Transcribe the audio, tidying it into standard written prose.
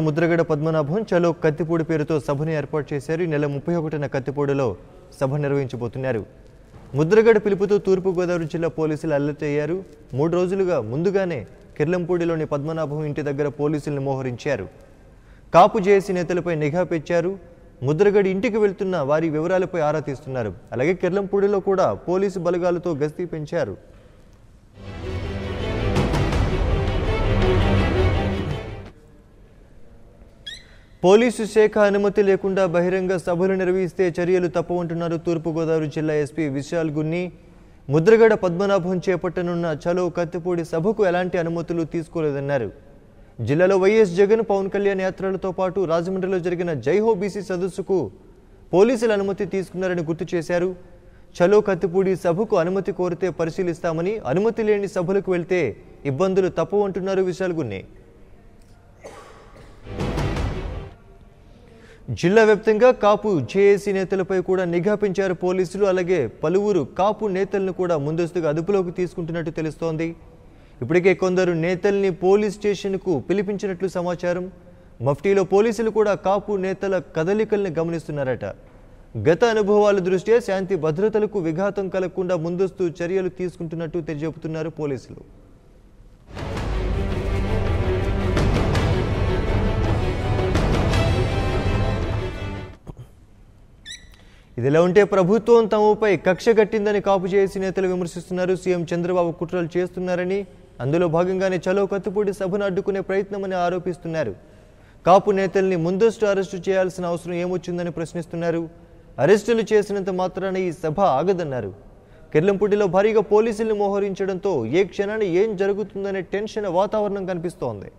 ముద్రగడ పద్మనాభం చలో కత్తిపూడి పేరుతో సభను ఏర్పాటు చేశారు. ఈ నెల 31న కత్తిపూడిలో సభ నిర్వహించబోతున్నారు. ముద్రగడ పిలుపుతో తూర్పుగోదావరి జిల్లా పోలీసులు అలర్ట్ అయ్యారు. 3 రోజులుగా ముందుగానే కిర్లంపూడిలోని పద్మనాభం ఇంటి దగ్గర పోలీసులను మోహరించారు. కాపు జేఏసీ నేతలపై నిఘా పెంచారు. ముద్రగడి ఇంటికి వెళ్తున్న వారి వివరాలపై ఆరా తీస్తున్నారు. అలాగే కిర్లంపూడిలో కూడా పోలీసు బలగాలతో గస్తీ పెంచారు. పోలీసు శాఖ అనుమతి లేకుండా బహిరంగ సభలు నిర్వహిస్తే చర్యలు తప్పవంటున్నారు తూర్పుగోదావరి జిల్లా ఎస్పీ విశాల్ గున్ని. ముద్రగడ పద్మనాభం చేపట్టనున్న చలో కత్తిపూడి సభకు ఎలాంటి అనుమతులు తీసుకోలేదన్నారు. జిల్లాలో వైఎస్ జగన్, పవన్ కళ్యాణ్ యాత్రలతో పాటు రాజమండ్రిలో జరిగిన జైహో బీసీ సదస్సుకు పోలీసుల అనుమతి తీసుకున్నారని గుర్తు చేశారు. చలో కత్తిపూడి సభకు అనుమతి కోరితే పరిశీలిస్తామని, అనుమతి లేని సభలకు వెళ్తే ఇబ్బందులు తప్పవంటున్నారు విశాల్ గున్ని. జిల్లా వ్యాప్తంగా కాపు జేఏసీ నేతలపై కూడా నిఘా పెంచారు పోలీసులు. అలాగే పలువురు కాపు నేతలను కూడా ముందస్తుగా అదుపులోకి తీసుకుంటున్నట్టు తెలుస్తోంది. ఇప్పటికే కొందరు నేతల్ని పోలీస్ స్టేషన్కు పిలిపించినట్లు సమాచారం. మఫ్టీలో పోలీసులు కూడా కాపు నేతల కదలికల్ని గమనిస్తున్నారట. గత అనుభవాల దృష్ట్యా శాంతి భద్రతలకు విఘాతం కలగకుండా ముందస్తు చర్యలు తీసుకుంటున్నట్టు తెలియజెబుతున్నారు పోలీసులు. ఇదిలా ఉంటే ప్రభుత్వం తమపై కక్ష కట్టిందని కాపు జేఏసీ నేతలు విమర్శిస్తున్నారు. సీఎం చంద్రబాబు కుట్రలు చేస్తున్నారని, అందులో భాగంగానే చలో కత్తిపూడి సభను అడ్డుకునే ప్రయత్నమని ఆరోపిస్తున్నారు. కాపు నేతల్ని ముందస్తు అరెస్టు చేయాల్సిన అవసరం ఏమొచ్చిందని ప్రశ్నిస్తున్నారు. అరెస్టులు చేసినంత మాత్రాన ఈ సభ ఆగదన్నారు. కిర్లంపూడిలో భారీగా పోలీసుల్ని మోహరించడంతో ఏ క్షణాన్ని ఏం జరుగుతుందనే టెన్షన్ వాతావరణం కనిపిస్తోంది.